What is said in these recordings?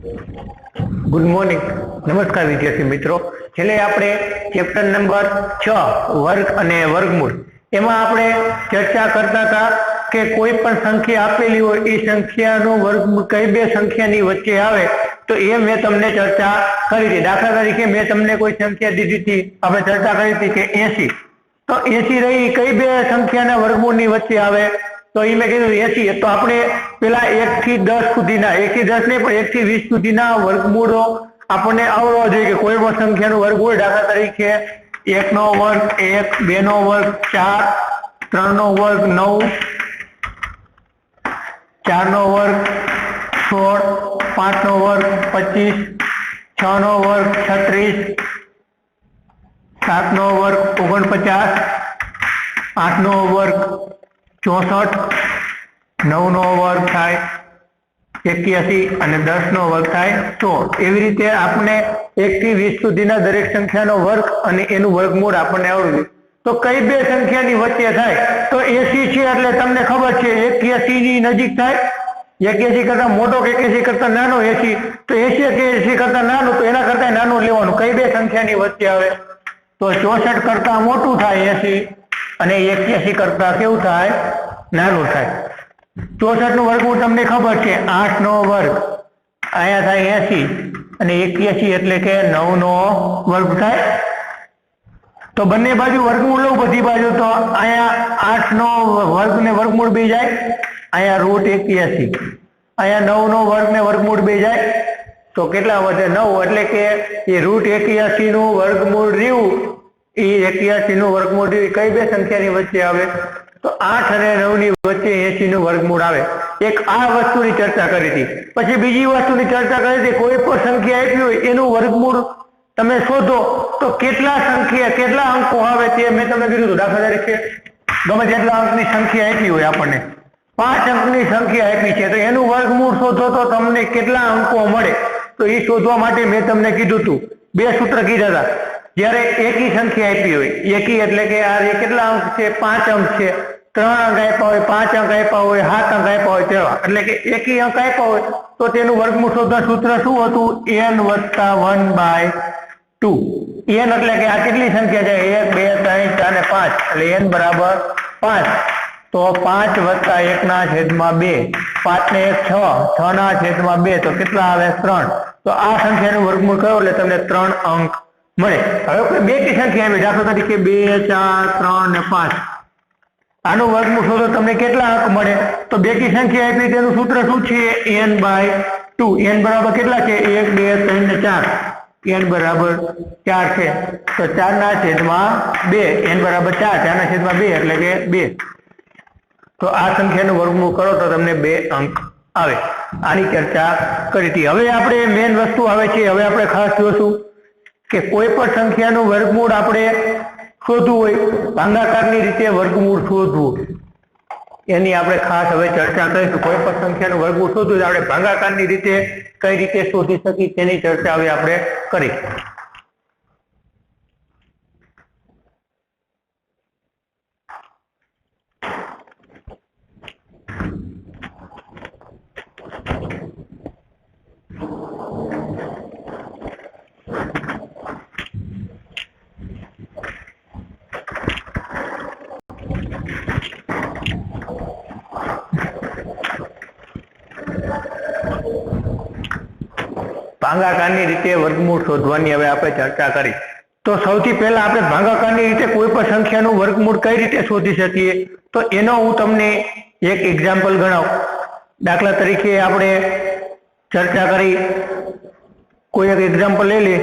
Good morning. नमस्कार विद्यार्थी मित्रों। छेल्ले आपणे चेप्टर नंबर 6 वर्ग अने वर्गमूल एमां आपणे चर्चा करता था कि कोई पण संख्या आपेली होय ए संख्यानो वर्गमूल कई बे संख्यानी वच्चे आवे तो ए मैं तमने चर्चा करी थी। दाखला तरीके मैं तमने कोई संख्या दीधी थी, आपणे चर्चा करी थी कि 80, तो 80 रही कई बे संख्याना वर्गमूलनी वच्चे आवे तो ये मैं कीधुं 80। तो आपणे पेला 1 થી 10 सुधीना 1 થી 10 नहीं पण 1 થી 20 सुधीना वर्गमूळो आपणे आवडवा जोईए कि कोई पण संख्यानुं वर्गमूळ दाखला तरीके 1 નો વર્ગ 1, 2 નો વર્ગ 4, 3 નો વર્ગ 9, 4 નો વર્ગ 16, 5 નો વર્ગ 25, 6 નો વર્ગ 36, 7 નો વર્ગ 49, 8 નો વર્ગ 64, 9 નો વર્ગ થાય 81 અને 10 નો વર્ગ થાય 16। એવી રીતે આપણે 1 થી 20 સુધીના દરેક સંખ્યાનો વર્ગ અને એનું વર્ગમૂળ આપણને આવડ્યું તો કઈ બે સંખ્યાની વચ્ચે થાય તો 80 છે એટલે તમને ખબર છે 81 ની નજીક થાય। 81 કરતા મોટો કે 81 કરતા નાનો 80 તો 80 કે 80 કરતા નાનું તો એના કરતા નાનું લેવાનું। કઈ બે સંખ્યાની વચ્ચે આવે તો 64 કરતા મોટું થાય 80 અને 81 કરતા કેવું થાય નાનું થાય। 64 નું વર્ગમૂળ તમને ખબર છે 8 નો વર્ગ અહીંયા થાય 80 અને 81 એટલે કે 9 નો વર્ગ થાય। તો બંને બાજુ વર્ગમૂળ લો બધી બાજુ તો અહીંયા 8 નો વર્ગ ને વર્ગમૂળ બે જાય, અહીંયા રૂટ 81, અહીંયા 9 નો વર્ગ ને વર્ગમૂળ બે જાય તો કેટલા વધે 9 એટલે કે એ રૂટ 81 નું વર્ગમૂળ રહ્યું એ 81 નું વર્ગમૂળ રહ્યું કઈ બે સંખ્યાની વચ્ચે આવે તો 8 અને 9 ની વચ્ચે 80 નું વર્ગમૂળ આવે। એક આ વસ્તુની ચર્ચા કરી હતી। પછી બીજી વસ્તુની ચર્ચા કરી હતી કોઈ પણ સંખ્યા આપી હોય એનું વર્ગમૂળ તમે શોધો તો કેટલા અંકો આવે તે મેં તમને કીધું હતું। દાખલા તરીકે ગમે તેટલા અંકની સંખ્યા આપી હોય આપણને 5 અંકની સંખ્યા આપી છે તો એનું વર્ગમૂળ શોધો તો તમને કેટલા અંકો મળે તો એ શોધવા માટે મેં તમને કીધું હતું બે સૂત્ર કીધા હતા। જ્યારે એકી સંખ્યા આપી હોય એકી એટલે કે આ કેટલા અંક છે 5 અંક છે, 3 અંક આપ્યા હોય, 5 અંક આપ્યા હોય, 7 અંક આપ્યા હોય તેવા એટલે કે એકી અંક આપ્યા હોય તો તેનું વર્ગમૂળ શોધવા સૂત્ર શું હતું n + 1/2। n એટલે કે આ કેટલી સંખ્યા છે 1, 2, 3, 4 અને 5 એટલે n બરાબર 5 તો 5 + 1/2, 5 ને 1 6, 6/2 તો કેટલા આવે 3। તો આ સંખ્યાનું વર્ગમૂળ કરો એટલે તમને 3 અંક મળે। હવે કોઈ બેકી સંખ્યા આવી દાખલા તરીકે 2, 4, 3 ને 5 આનું વર્ગમૂળ શોધો તમને કેટલા અંક મળે તો બેકી સંખ્યા આપી તેનું સૂત્ર શું છે n/2। n બરાબર કેટલા છે 1, 2, 3 ને 4, n બરાબર 4 છે તો 4/2, n બરાબર 4, 4/2 એટલે કે 2। તો આ સંખ્યાનું વર્ગમૂળ કરો તો તમને 2 અંક આવે। આની ચર્ચા કરી હતી। હવે આપણે મેઇન વસ્તુ આવે છે હવે આપણે ખાસ જોશું કે કોઈ પણ સંખ્યાનું વર્ગમૂળ આપણે શોધવું હોય ભાગાકારની રીતે વર્ગમૂળ શોધવું એની આપણે ખાસ હવે ચર્ચા કરીશું। કોઈ પણ સંખ્યાનું વર્ગમૂળ શોધવું આપણે ભાગાકારની રીતે કઈ રીતે શોધી શકીએ તેની ચર્ચા હવે આપણે કરીશું। ભાગાકારની રીતે વર્ગમૂળ શોધવાની હવે આપણે ચર્ચા કરી। તો સૌથી પહેલા આપણે ભાગાકારની રીતે કોઈ પણ સંખ્યાનું વર્ગમૂળ કઈ રીતે શોધી શકીએ તો એનો હું તમને એક એક્ઝામ્પલ ગણાવું। દાખલા તરીકે આપણે ચર્ચા કરી કોઈ એક એક્ઝામ્પલ લઈ લે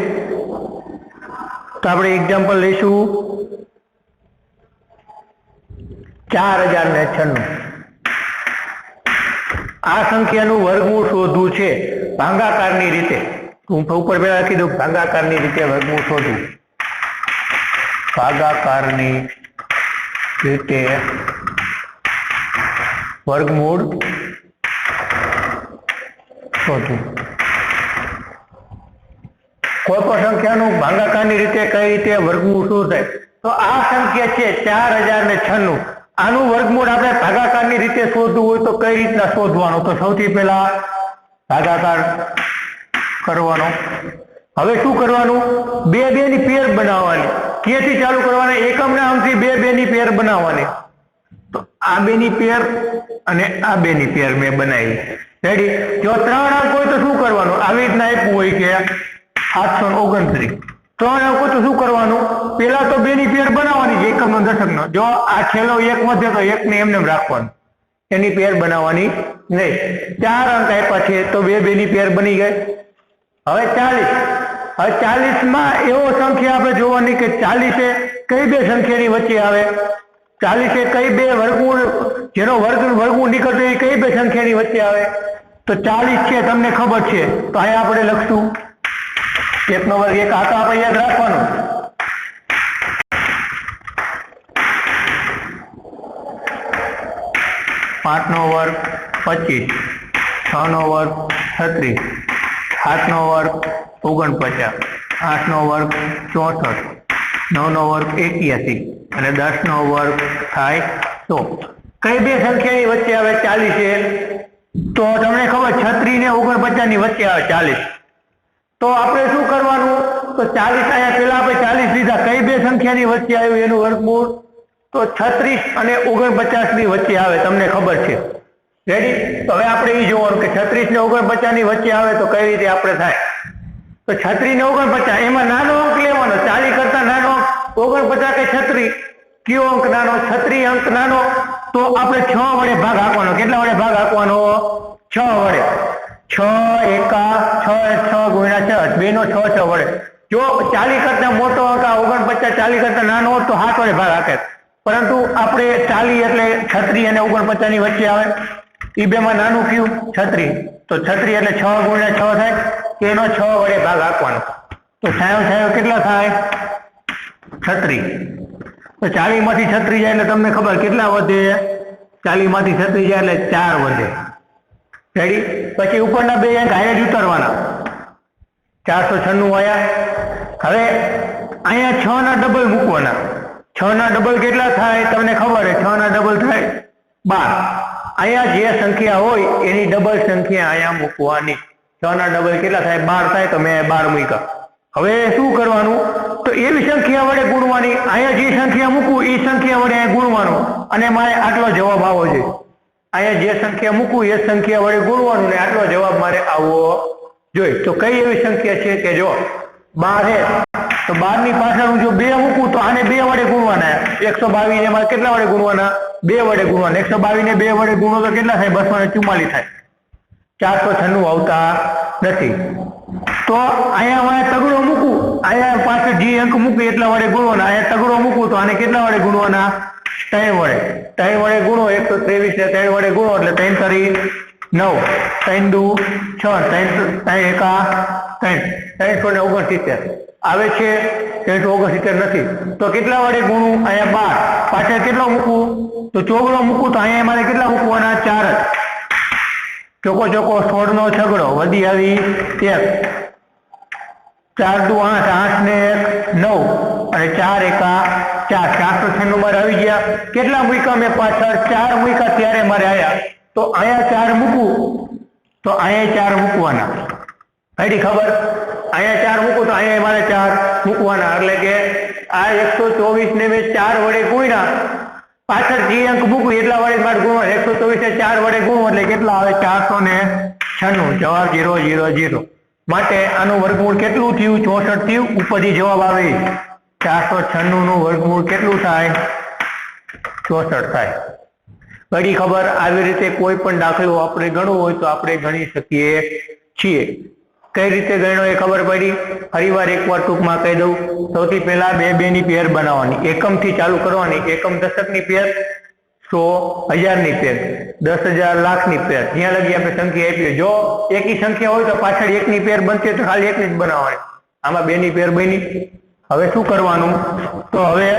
તો આપણે એક્ઝામ્પલ લઈશું 4096। આ સંખ્યાનું વર્ગમૂળ શોધવું છે ભાગાકારની રીતે। હું ઉપર પહેલા લખી દઉં ભાગાકારની રીતે વર્ગમૂળ શોધવું, ભાગાકારની રીતે વર્ગમૂળ શોધવું। કોઈ પણ સંખ્યાનું ભાગાકારની રીતે કઈ રીતે વર્ગમૂળ શોધાય તો આ સંખ્યા છે 4096। આનું વર્ગમૂળ આપણે ભાગાકારની રીતે શોધવું હોય તો કઈ રીતના શોધવાનું તો સૌથી પહેલા ભાગાકાર કરવાનો। હવે શું કરવાનું? બે બે ની પેર બનાવવાની। ક્યાંથી ચાલુ કરવાના? એકમના અંકથી બે બે ની પેર બનાવવાની। તો આ બે ની પેર અને આ બે ની પેર મેં બનાવી। રેડી? જો 3 અંક હોય તો શું કરવાનું? આવી રીતના આપ્યું હોય કે 729, 3 અંક હોય તો શું કરવાનું? પેલા તો બે ની પેર બનાવવાની છે, એકમ નો દશક નો। જો આ છેલ્લો એક વધે તો એક ને એમને રાખવાનું, એની પેર બનાવવાની નહીં। 4 અંક આપ્યા છે તો બે બે ની પેર બની ગઈ। હવે 40, હવે 40 માં એવો સંખ્યા આપણે જોવાની કે 40 કઈ બે સંખ્યાની વચ્ચે આવે? 40 કઈ બે વર્ગમૂળ, જેનો વર્ગમૂળ નીકળતો એ કઈ બે સંખ્યાની વચ્ચે આવે? તો 40 છે, તમને ખબર છે, તો અહીંયા આપણે લખશું 1 નો વર્ગ 1, આ તો આપણે યાદ રાખવાનું। 5 નો વર્ગ 25, 6 નો વર્ગ 36, 7 નો વર્ગ 49, 8 નો વર્ગ 64, 9 નો વર્ગ 81 અને 10 નો વર્ગ થાય 100। કઈ બે સંખ્યાની વચ્ચે આવે 40? તો તમને ખબર 36 ને 49 ની વચ્ચે આવે 40। તો આપણે શું કરવાનું? તો 40 અહીંયા પેલા આપણે 40 લીધા, કઈ બે સંખ્યાની વચ્ચે આવ્યું એનું વર્ગમૂળ? તો 36 અને 49 ની વચ્ચે આવે, તમને ખબર છે। રેડી? તો હવે આપણે એ જોવાનું કે 36 ને 49 ની વચ્ચે આવે તો કઈ રીતે આપણે થાય? તો 36 ને 49 એમાં નાનો અંક લેવાનો, 40 કરતા નાનો અંક 49 કે 36, કયો અંક નાનો? 36 અંક નાનો, તો આપણે 6 વડે ભાગ આપવાનો। કેટલા વડે ભાગ આપવાનો? 6 વડે। 6 એકા 6 ગુણ્યા 6, બે નો 6 6 વડે। જો 40 કરતા મોટો અંક 49 40 કરતા નાનો હોત તો 7 વડે ભાગ આપે, પરંતુ આપણે 40 એટલે 36 અને 49 ની વચ્ચે આવે, એ બે માં નાનું કયું? 36, તો 36 એટલે 6 ગુણ્યા 6 થાય, એનો 6 વડે ભાગ આપવાનો। તો છાયો કેટલા થાય? 36। તો 40 માંથી 36 જાય એટલે તમને ખબર કેટલા વધે? 40 માંથી 36 જાય એટલે 4 વધે। રેડી? પછી ઉપરના બે અંક હારે જ ઉતારવાના, 496 આયા। હવે અહીંયા 6 ના ડબલ મૂકવાના। 6 ના ડબલ કેટલા થાય? તમને ખબર છે, 6 ના ડબલ થાય 12। અહીંયા જે સંખ્યા હોય એની ડબલ સંખ્યા અહીંયા મૂકવાની। 6 ના ડબલ કેટલા થાય? 12 થાય, તો મેં 12 મૂક્યા। હવે શું કરવાનું? તો એવી સંખ્યા વડે ગુણવાની, અહીંયા જે સંખ્યા મૂકવું એ સંખ્યા વડે અહીંયા ગુણવાનું, અને મારે આટલો જવાબ આવવો જોઈએ। અહીંયા જે સંખ્યા મૂકવું એ સંખ્યા વડે ગુણવાનું ને આટલો જવાબ મારે આવવો જોઈએ। તો કઈ એવી સંખ્યા છે કે જો 12 છે તો 12 ની પાછળ હું જો 2 મૂકું તો આને 2 વડે ગુણવાના। 122 ને મારે કેટલા વડે ગુણવાના? 2 વડે ગુણવાના। 122 ને 2 વડે ગુણો તો કેટલા થાય? 244 થાય। 496 આવતા નથી। તો અહીંયા મારે તગડો મૂકું, અહીંયા પાછળ જે અંક મૂકું એટલા વડે ગુણવાના। અહીંયા તગડો મૂકું તો આને કેટલા વડે ગુણવાના? 3 વડે। 3 વડે ગુણો 123 ને 3 વડે ગુણો એટલે 3 તરી 9, 3 દુ 6, 3 એકા 3, 369 આવે છે। 369 નથી તો કેટલા વડે ગુણું? અહીંયા 12, પાછળ કેટલો મૂકવું? તો ચોગડો મૂકું તો અહીંયા મારે કેટલા મૂકવાના? 4 જ। ચોકો 16 નો છગડો વધી આવી 1, 4 દુ 8, 8 ને 9 અને 4 એકા 4, 496 મારે આવી ગયા। કેટલા મૂક્યા મેં પાછળ? 4 મૂક્યા ત્યારે મારે આયા। તો અહીંયા 4 મૂકું તો અહીંયા 4 મૂકવાના। કઈ ખબર? અહીંયા 4 મૂકું તો અહીંયા મારે 4 મૂકવાના, એટલે કે આ 124 ને મેં 4 વડે ગુણ્યા, પાછળ જે અંક મૂકું એટલા વડે મારે ગુણવા। 124 ને 4 વડે ગુણો એટલે કેટલા આવે? 496। જવાબ 000। માટે આનું વર્ગમૂળ કેટલું થયું? 64 થયું। ઉપરથી જવાબ આવે 496 નું વર્ગમૂળ કેટલું થાય? 64 થાય। બધી ખબર? આવી રીતે કોઈ પણ દાખલો આપણે ગણવો હોય તો આપણે ગણી શકીએ છીએ। કઈ રીતે ગણ્યો એ ખબર પડી? ફરીવાર એકવાર ટૂંકમાં કહી દઉં। સૌથી પહેલા બે બે ની પેર બનાવવાની, એકમ થી ચાલુ કરવાની। એકમ દશક ની પેર, 100 1000 ની પેર, 10,000 લાખ ની પેર, જ્યાં લગી આપણે સંખ્યા આપી। જો એકી સંખ્યા હોય તો પાછળ એક ની પેર બનશે તો ખાલી એક ની જ બનાવવાની। આમાં બે ની પેર બની। હવે શું કરવાનું? તો હવે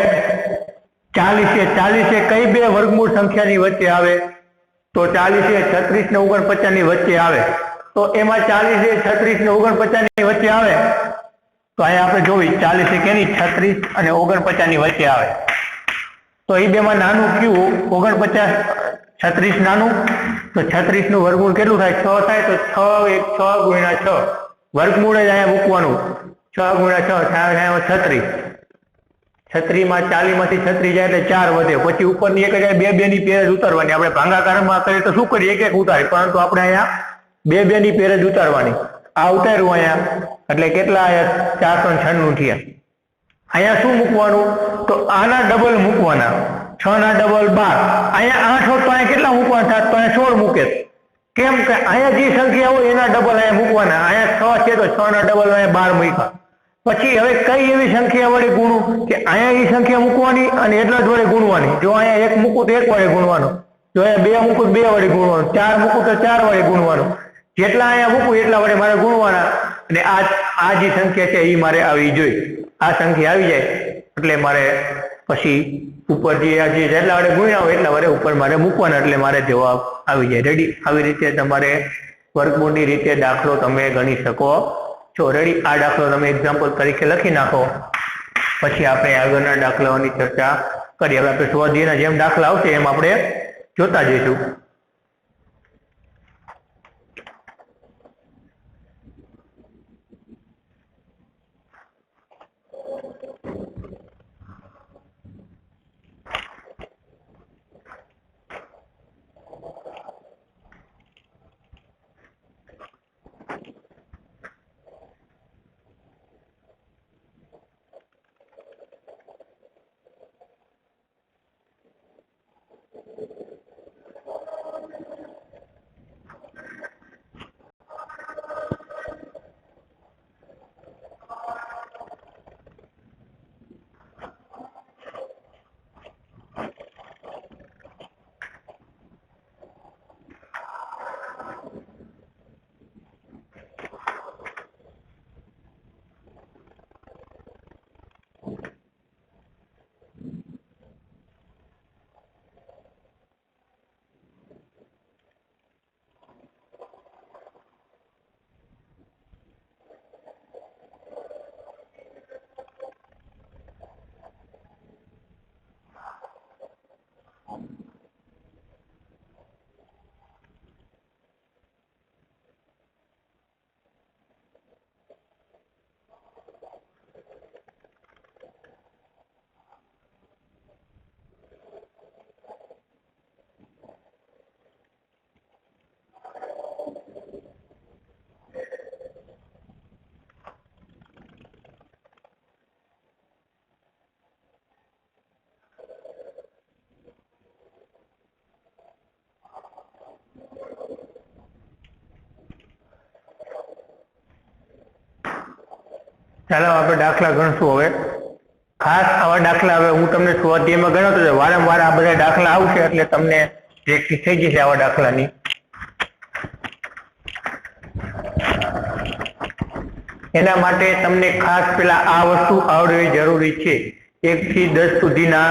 40 કઈ બે વર્ગમૂળ સંખ્યાની વચ્ચે આવે? તો 40 36 ને 49 ની વચ્ચે આવે। તો એમાં 40 36 ને 49 ની વચ્ચે આવે તો અહીંયા આપણે જોવી 40 કેની? 36 અને 49 ની વચ્ચે આવે। તો એ બેમાં નાનું કયું? 49, 36 નાનું, તો 36 નું વર્ગમૂળ કેટલું થાય? 6 થાય। તો 6 1 6 ગુણ્યા 6, વર્ગમૂળ જ અહીંયા મૂકવાનું 6 ગુણ્યા 6 થાય 36 36 માં 40 માંથી 36 જાય એટલે 4 વધે પછી ઉપરની એક બે બે ની પેર જ ઉતારવાની આપણે ભાગાકારમાં કરીએ તો શું કરીએ એક એક ઉતારી પરંતુ આપણે અહીંયા બે બે ની પેર જ ઉતારવાની આ ઉતાર્યું અહીંયા એટલે કેટલા આયા 496 થયા અહીંયા શું મૂકવાનું તો આના ડબલ મૂકવાના 6 ના ડબલ 12 અહીંયા 8 હોત તો અહીંયા કેટલા મૂકવાના થાત તો અહીંયા 16 મૂકે કેમ કે અહીંયા જે સંખ્યા હોય એના ડબલ અહીંયા મૂકવાના અહીંયા 6 છે તો 6 ના ડબલ અહીંયા 12 મૂક્યા પછી હવે કઈ એવી સંખ્યા વડે ગુણવું કે અહીંયા એ સંખ્યા મૂકવાની અને એટલા જ વડે ગુણવાની જો અહીંયા 1 મૂકું તો 1 વડે ગુણવાનું જો અહીંયા 2 મૂકું તો 2 વડે ગુણવાનું 4 મૂકું તો 4 વડે ગુણવાનું જેટલા અહીંયા મૂકું એટલા વડે મારે ગુણવાના અને આ જે સંખ્યા છે એ મારે આવી જોઈએ આ સંખ્યા આવી જાય એટલે મારે પછી ઉપર જે જેટલા વડે ગુણ્યા હોય એટલા વડે ઉપર મારે મૂકવાના એટલે મારે જવાબ આવી જાય રેડી આવી રીતે તમારે વર્ગમૂળની રીતે દાખલો તમે ગણી શકો છો રેડી આ દાખલો તમે એક્ઝામ્પલ તરીકે લખી નાખો પછી આપણે આગળના દાખલાઓની ચર્ચા કરીએ હવે આપણે સ્વાધ્યાયના જેમ દાખલા આવશે એમ આપણે જોતા જઈશું ચાલો આપણે દાખલા ગણશું હવે ખાસ આવા દાખલા હવે હું તમને સ્વાધ્યાયમાં ગણાવતો હતો વારંવાર આ બધા દાખલા આવશે એટલે તમને પ્રેક્ટિસ થઈ જશે આવા દાખલાની એના માટે તમને ખાસ પેલા આ વસ્તુ આવડવી જરૂરી છે 1 થી 10 સુધીના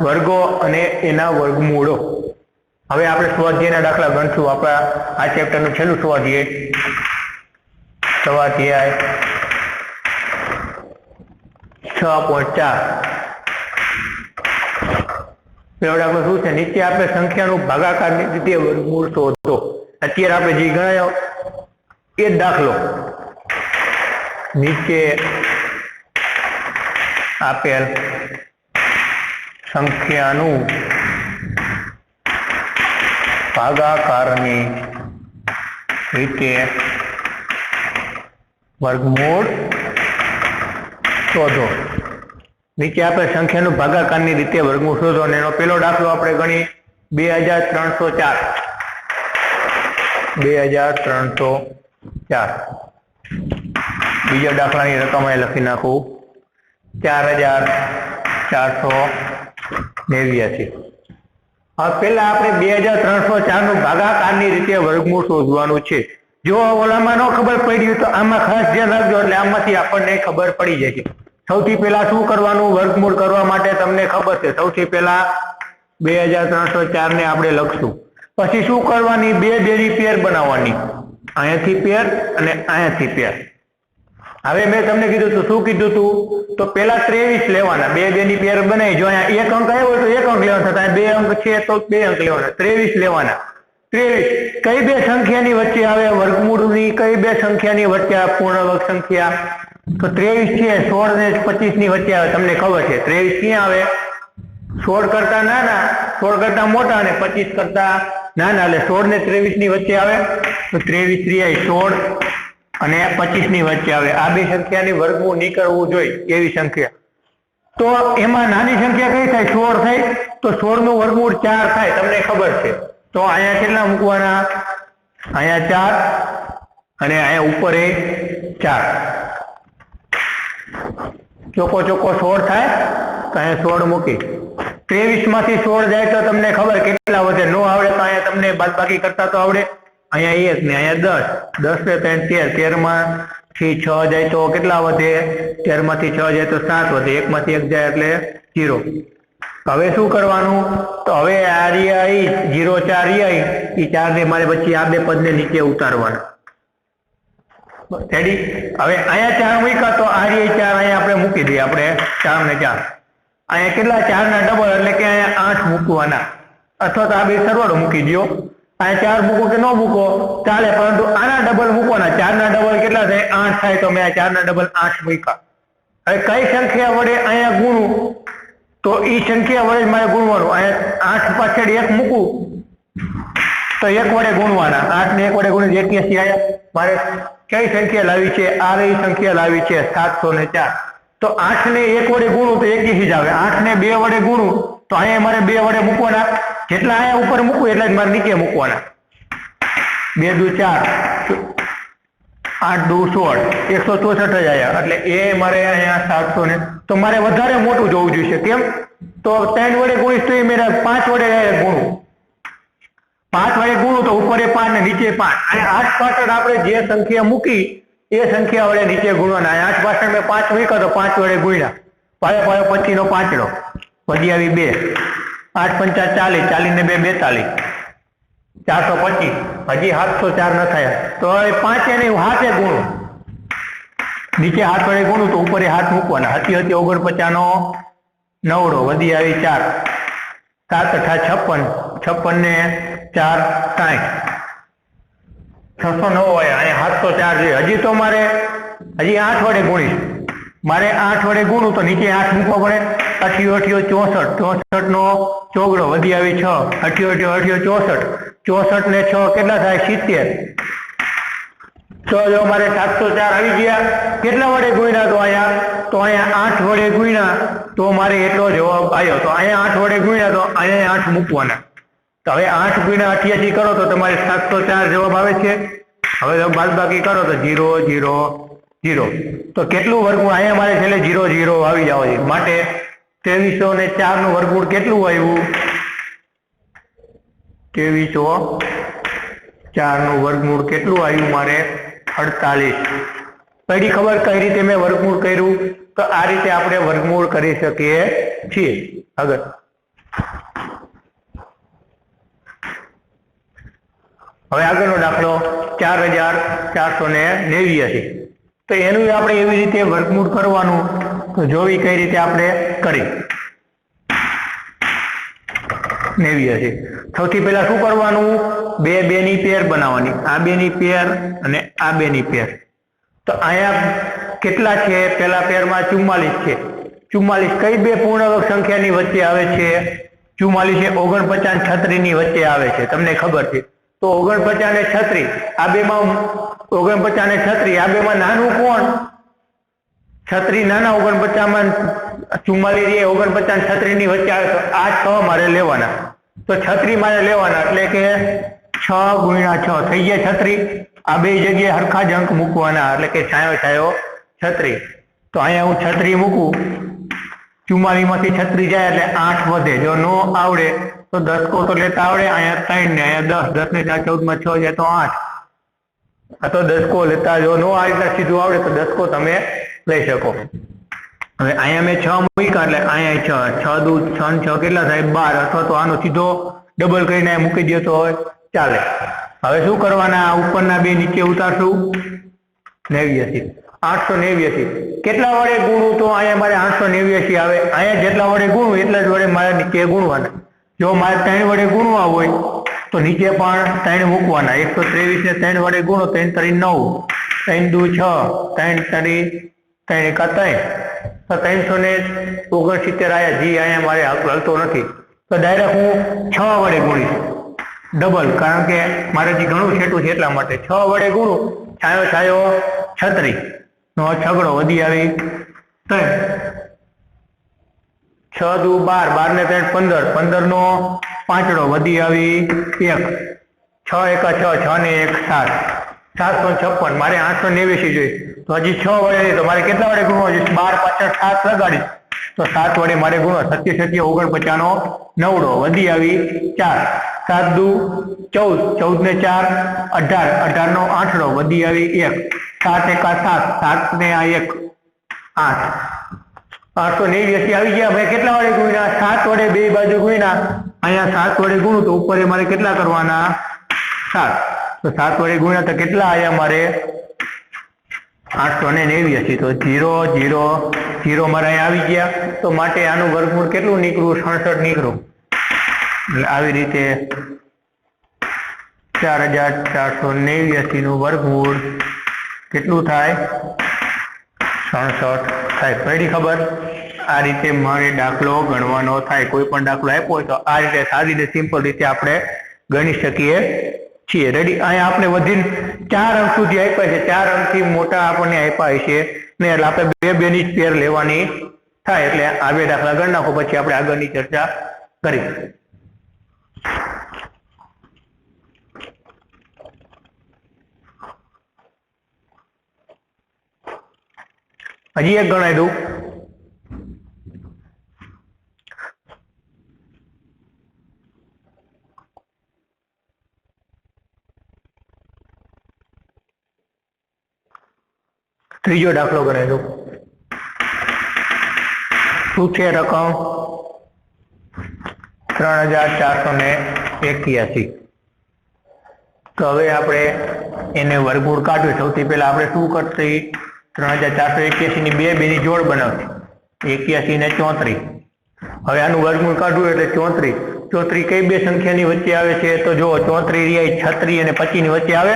વર્ગો અને એના વર્ગમૂળો હવે આપણે સ્વાધ્યાયના દાખલા ગણશું આપણા આ ચેપ્ટરનું છેલ્લું સ્વાધ્યાય 6.4 પેલો દાખલો શું છે નીચે આપણે સંખ્યાનું ભાગાકારની રીતે વર્ગમૂળ શોધો અત્યારે આપણે જે ગણાયો એ જ દાખલો નીચે આપેલ સંખ્યાનું ભાગાકારની રીતે વર્ગમૂળ શોધો નીચે આપણે સંખ્યાનું ભાગાકારની રીતે વર્ગમૂળ શોધો અને એનો પેલો દાખલો આપણે ગણી 2304 બીજા દાખલાની રકમ અહીં લખી નાખું 4489 હવે પેલા આપણે 2304 નું ભાગાકારની રીતે વર્ગમૂળ શોધવાનું છે જો ઓલામાં ન ખબર પડી તો આમાં ખાસ ધ્યાન રાખજો એટલે આમાંથી આપણને ખબર પડી જશે સૌથી પહેલા શું કરવાનું વર્ગમૂળ કરવા માટે તમને ખબર છે સૌથી પહેલા 2304 ને આપણે લખશું પછી શું કરવાની બે ની પેર બનાવવાની અહીંયાથી પેર અને અહીંયાથી પેર હવે મેં તમને કીધું હતું શું કીધું હતું તો પેલા 23 લેવાના બે ની પેર બનાવી જો અહીંયા 1 અંક આવ્યો તો 1 અંક લેવાનો થતા 2 અંક છે તો 2 અંક લેવાના 23 લેવાના 23 કઈ બે સંખ્યાની વચ્ચે આવે વર્ગમૂળની ની કઈ બે સંખ્યાની વચ્ચે પૂર્ણ વર્ગ સંખ્યા? તો 23 છે 16 ને 25 ની વચ્ચે આવે. તમને ખબર છે 23 ક્યાં આવે? 16 કરતા નાના, 16 કરતા મોટા અને 25 કરતા નાના, એટલે 16 ને 23 ની વચ્ચે આવે. તો 23 3 16 અને 25 ની વચ્ચે આવે. આ બે સંખ્યાની વર્ગમૂળ નીકળવું જોઈએ એવી સંખ્યા. તો એમાં નાની સંખ્યા કઈ થાય? 16 થાય. તો 16 નું વર્ગમૂળ 4 થાય. તમને ખબર છે. તો અહીંયા કેટલા મૂકવાના? અહીંયા 4 અને અહીંયા ઉપર એ 4. ચોકો ચોકો 16 થાય. તો અહીંયા 16 મૂકી. 23 માંથી 16 જાય તો તમને ખબર કેટલા વધે? નો આવડે તો અહીંયા તમને બાદબાકી કરતા તો આવડે. અહીંયા 1 ને અહીંયા 10, 10 ને 3 13, 13 માંથી 6 જાય તો કેટલા વધે? 13 માંથી 6 જાય તો 7 વધે. 1 માંથી 1 જાય એટલે 0. હવે શું કરવાનું? તો હવે આ રિયાઈ 0 4 રિયાઈ એ 4 ને મારે પછી આ બે પદ ને નીચે ઉતારવાના. રેડી? હવે અહીંયા 4 મૂક્યા તો આ રિયાઈ 4 અહીંયા આપણે મૂકી દઈએ. આપણે 4 ને 4 અહીંયા કેટલા? 4 ના ડબલ એટલે કે અહીંયા 8 મૂકવાના, અથવા તો આ બે સરવાળો મૂકી દો. અહીંયા 4 મૂકો કે ન મૂકો ચાલે, પરંતુ આના ડબલ મૂકવાના. 4 ના ડબલ કેટલા થાય? 8 થાય. તો મેં 4 ના ડબલ 8 મૂક્યા. હવે કઈ સંખ્યા વડે અહીંયા ગુણું? તો એ સંખ્યા વડે મારે ગુણવાનું. અહીંયા 8 પાછળ 1 મૂકું તો 1 વડે ગુણવાના. 8 ને 1 વડે ગુણી 81 આયા. મારે કઈ સંખ્યા લાવી છે? આ રહી સંખ્યા લાવી છે 704. તો 8 ને 1 વડે ગુણું તો 81 જ આવે. 8 ને 2 વડે ગુણું તો અહીંયા મારે 2 વડે મૂકવાના. જેટલા અહીંયા ઉપર મૂકવું એટલા જ મારે નીચે મૂકવાના. 2 દુ 4, 8 દુ 16, 164 જ આયા. એટલે એ મારે અહીંયા 700 ને, તો મારે વધારે મોટું જોવું જોઈએ. કેમ? તો 3 વડે ગુણીશ તો એ મેરે 5 વડે ગુણું. 5 વડે ગુણું તો ઉપર એ 5 ને નીચે 5. અને 8 પાછળ આપણે જે સંખ્યા મૂકી એ સંખ્યા વડે નીચે ગુણવાના. 8 પાછળ મેં 5 મૂક્યા તો 5 વડે ગુણ્યા. પાયો 25 નો પાંચડો વધી આવી 2. 8 પંચા 40, 40 ને 2 42, 425. હજી 704 ન થયા. તો હવે 5 એને 7 ગુણું. નીચે 7 વડે ગુણું તો ઉપર 7 મૂકવાના. 7 49 નો 9 વધી આવી 4. 7 8 56, 56 ને 4 60, 609 હોય. અહીંયા 704 છે. હજી તો મારે હજી 8 વડે ગુણીશ. મારે 8 વડે ગુણું તો નીચે 8 મૂકવા પડે. 88 64, 64 નો ચોગડો વધી આવી 6. 88 64, 64 ને 6 કેટલા થાય? 70. તો જો મારે 704 આવી ગયા. કેટલા વડે ગુણ્યા? તો અહીંયા 8 વડે ગુણ્યા તો મારે એટલો જવાબ આવ્યો. તો અહીંયા 8 વડે ગુણ્યા તો અહીંયા 8 મૂકવાના. તો હવે 8 ગુણ્યા 88 કરો તો તમારે 704 જવાબ આવે છે. હવે બાદબાકી કરો તો 0 0 0. તો કેટલું વર્ગમૂળ? અહીંયા મારે છેલ્લે 0 0 આવી જાવ છે. માટે 2304 નું વર્ગમૂળ કેટલું આવ્યું? 2304 નું વર્ગમૂળ કેટલું આવ્યું મારે? 48. પડી ખબર કઈ રીતે મેં વર્ગમૂળ કર્યું? તો આ રીતે આપણે વર્ગમૂળ કરી શકીએ છીએ. આગળ હવે આગળનો દાખલો 4489. તો એનું આપણે એવી રીતે વર્ગમૂળ કરવાનું. તો જોવી કઈ રીતે આપણે કરી. 89. સૌથી પહેલા શું કરવાનું? 2 2 ની પેર બનાવવાની. આ 2 ની પેર અને આ 2 ની પેર. તો અહીંયા કેટલા છે? પહેલા પેરમાં 44 છે. 44 કઈ બે પૂર્ણ વર્ગ સંખ્યાની વચ્ચે આવે છે? 44 એ 49 36 ની વચ્ચે આવે છે. તમને ખબર છે. તો 49 ને 36 આ બેમાં 49 ને 36 આ બેમાં નાનું કોણ? 36 નાના. 49 માં 44 એ 49 36 ની વચ્ચે આવે. તો આ 6 મારે લેવાના. તો 36 મારે લેવાના એટલે કે 6 ગુણ્યા 6 થઈ ગયા 36. આ બે જગ્યાએ હરખા જ અંક મૂકવાના એટલે કે છાયો છાયો 36. તો અહીંયા હું 36 મૂકું. 44 માંથી 36 જાય એટલે 8 વધે. જો નો આવડે તો દસકો તો લેતા આવડે. અહીંયા 3 ને અહીંયા 10, 10 ને 4 14 માં 6 જાય તો 8. આ તો દસકો લેતા. જો નો આ રીતના સીધું આવડે તો દસકો તમે લઈ શકો. હવે અહીંયા મેં 6 મૂક્યા એટલે અહીંયા 6 દુ 6 6 કેટલા થાય? 12. અથવા તો આનો સીધો ડબલ કરીને મૂકી દો તો ચાલે. હવે શું કરવાના? ઉપરના બે નીચે ઉતારશું. 89. 889 કેટલા વડે ગુણું? તો અહીંયા મારે 889 આવે. અહીંયા જેટલા વડે ગુણું એટલા જ વડે મારે નીચે ગુણવાના. જો મારે 3 વડે ગુણવા હોય तो नीचे पण 3 मूकवाना 123 ने 3 वडे गुणो 3 3 9 3 2 6 3 3 3 1 3 तो 369 आया जी आया मारे हलतो नहीं तो डायरेक्ट हूँ 6 वडे गुणीश डबल कारण के मारे जी घणुं छेटुं छे એટલા માટે 6 वडे गुणुं छायो छायो 36 नो छगड़ो वधी आवी 3 6 दू 12 12 ने 3 15 15 नो पांचड़ो वधी आवी 1 6 एका 6 6 ने 1 7 756 मारे 889 જોઈએ तो हजी 6 वडे तो मारे केटला वडे गुणो 12 पाछळ 7 लगाड़ी तो 7 वडे मारे गुणो 77 49 नो नवड़ो वधी आवी 4 7 दू 14 14 ने 4 18 18 नो 8 वधी आवी 1 7 एका 7 7 ने 1 8 889 આવી ગયા ભાઈ કેટલા વડે ગુણ્યા 7 વડે બે બાજુ ગુણ્યા અહીંયા 7 વડે ગુણું તો ઉપર મારે કેટલા કરવાના 7 તો 7 વડે ગુણ્યા તો કેટલા આયા મારે 889 तो 0 0 0 मारे આવી ગયા तो માટે આનું વર્ગમૂળ કેટલું નીકળ્યું 67 નીકળ્યું આવી રીતે 4489 નું વર્ગમૂળ કેટલું થાય 67 થાય પડી ખબર આ રીતે મારે દાખલો ગણવાનો થાય કોઈ પણ દાખલો આપ્યો હોય તો આ રીતે સાદી રીતે સિમ્પલ રીતે આપણે ગણી શકીએ છીએ રેડી અહીંયા આપણે વધીને 4 અંક સુધી આપ્યા છે 4 અંકથી મોટા આપણને આપ્યા છે ને એટલે આપણે બે બેની જ પેર લેવાની થાય એટલે આ બે દાખલા ગણી નાખો પછી આપણે આગળની ચર્ચા કરીએ हजी एक गणाई दू त्रीजो दाखलो गणाई दू शू है रकम 3481 तो हवे आपणे एने वर्गमूळ काढ्यो सौथी पहेला आपणे शुं करशे 3481 ની બે બેની જોડ બનાવશે 81 ને 34 હવે આનું વર્ગમૂળ કાઢવું એટલે 34 34 કઈ બે સંખ્યાની વચ્ચે આવે છે તો જો 34 રિયા 36 અને 25 ની વચ્ચે આવે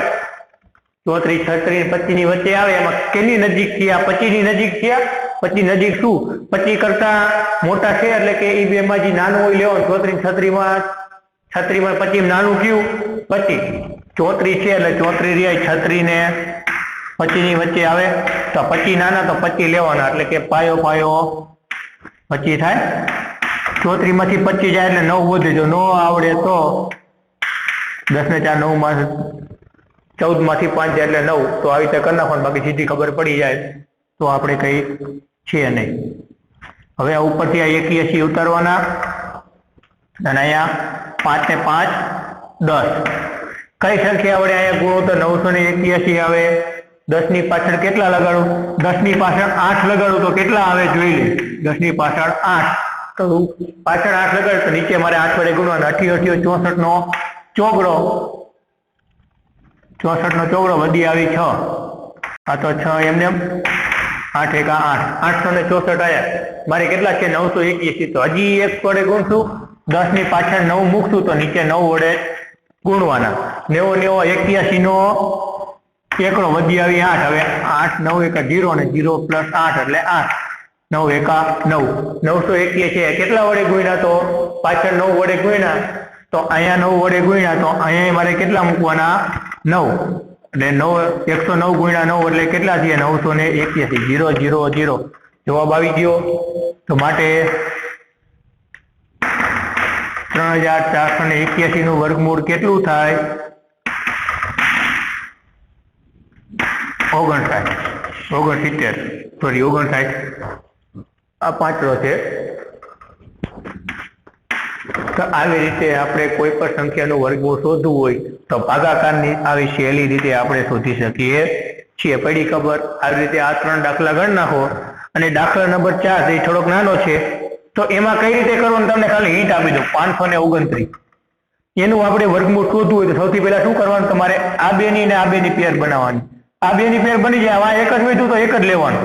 34 36 અને 25 ની વચ્ચે આવે એમાં કેની નજીક છે આ 25 ની નજીક છે 25 નજીક શું 25 કરતા મોટા છે એટલે કે ઈ બે માંથી નાનું હોય લેવાનું 34 માં 25 નાનું કયું 25 34 છે એટલે 34 રિયા 36 ને 25 ની વચ્ચે આવે तो 25 नाना तो 25 लेवाना એટલે કે પાયો પાયો 25 થાય 34 માંથી 25 જાય એટલે 9 વધે જો નો આવડે તો 10 ને 4 9 માં 14 માંથી 5 જાય એટલે 9 તો આવી રીતે કરી નાખવાનું બાકી સીધી ખબર પડી જાય તો આપણે કઈ છે નહીં હવે આ ઉપરથી આ 81 ઉતારવાના અને અહીંયા 5 ને 5 10 કઈ સંખ્યા આવડે અહીંયા ગુણો તો 981 આવે 10 ની પાછળ કેટલા લગાડું 10 ની પાછળ 8 લગાડું તો કેટલા આવે જોઈ લે 10 ની પાછળ 8 તો પાછળ 8 લગાડ તો નીચે મારે 8 વડે ગુણવાના 88 64 નો ચોગડો 64 નો ચોગડો વધી આવી 6 આ તો 6 એમને 8 એકા 8 864 આયા મારે કેટલા છે 981 તો હજી એક વડે ગુણશું 10 ની પાછળ 9 મૂકશું તો નીચે 9 વડે ગુણવાના 90 81 નો એકડો વધી આવી 8 હવે 8 9 એકા 0 અને 0 પ્લસ 8 એટલે 8 9 એકા 9 981 છે કેટલા વડે ગુણ્યા તો પાછળ 9 વડે ગુણ્યા તો અહીંયા 9 વડે ગુણ્યા તો અહીંયા મારે કેટલા મૂકવાના 9 એટલે 9 109 ગુણ્યા 9 એટલે કેટલા થયા 981 0 0 0 જવાબ આવી ગયો તો માટે 3481 નું વર્ગમૂળ કેટલું થાય 69 સોરી 59 આ પાંચડો છે તો આવી રીતે આપણે કોઈ પણ સંખ્યાનું વર્ગમૂળ શોધવું હોય તો ભાગાકારની આવી સહેલી રીતે આપણે શોધી શકીએ છીએ પડી ખબર આવી રીતે આ ત્રણ દાખલા ગણ નાખો અને દાખલા નંબર 4 એ થોડોક નાનો છે તો એમાં કઈ રીતે કરવાનું તમને ખાલી હિન્ટ આપી દઉં 529 એનું આપણે વર્ગમૂળ શોધવું હોય તો સૌથી પહેલા શું કરવાનું તમારે આ બેની ને આ બેની પેર બનાવવાની આ બેની પેર બની જાય આ એક જ વધ્યું તો એક જ લેવાનું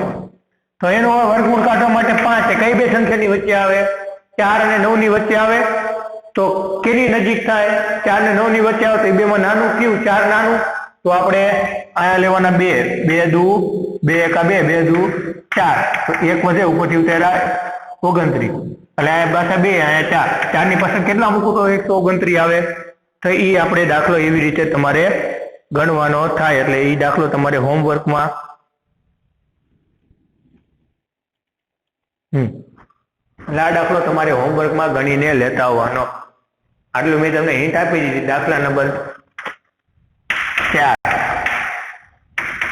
તો એનો વર્ગમૂળ કાઢવા માટે 5 છે કઈ બે સંખ્યાની વચ્ચે આવે 4 અને 9 ની વચ્ચે આવે તો કેની નજીક થાય? 4 ને 9 ની વચ્ચે આવે તો એ બેમાં નાનું કયું? 4 નાનું. તો આપણે આયા લેવાના 2. 2 દુ 2 એકા 2, 2 દુ 4. તો 1 વધે ઉપરથી ઉતાર્યા 29. એટલે આ પાછા 2, અહીંયા 4. 4 ની પાછળ કેટલા મૂકું તો 129 આવે. તો એ આપણે દાખલો એવી રીતે તમારે ગણવાનો થાય. એટલે એ દાખલો તમારે હોમવર્કમાં એટલે આ દાખલો તમારે હોમવર્કમાં ગણીને લેતા આવવાનો. આટલું મેં તમને હિન્ટ આપી દીધી. દાખલા નંબર 4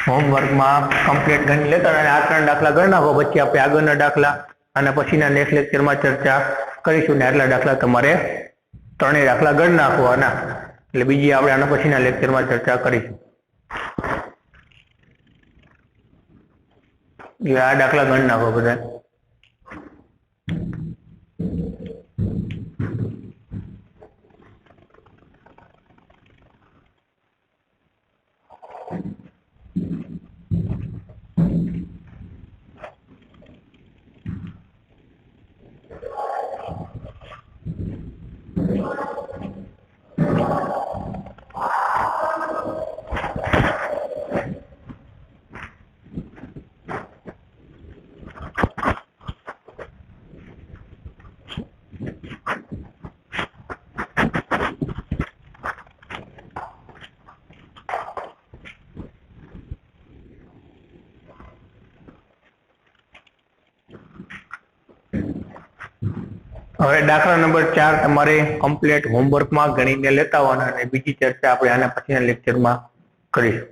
હોમવર્કમાં કમ્પ્લીટ ગણી લેતા અને આ 3 દાખલા ગણી નાખો. પછી આપણે આગળના દાખલા અને પછીના નેક્સ્ટ લેક્ચરમાં ચર્ચા કરીશું. ને આટલા દાખલા તમારે 3 દાખલા ગણી નાખવાના. એટલે બીજી આપણે આના પછીના લેક્ચરમાં ચર્ચા કરીશું. આ દાખલા ગણી નાખો બધા. હવે દાખલા નંબર 4 તમારે કમ્પ્લીટ હોમવર્કમાં ગણીને લેતા આવવાના અને બીજી ચર્ચા આપણે આના પછીના લેક્ચરમાં કરીશું.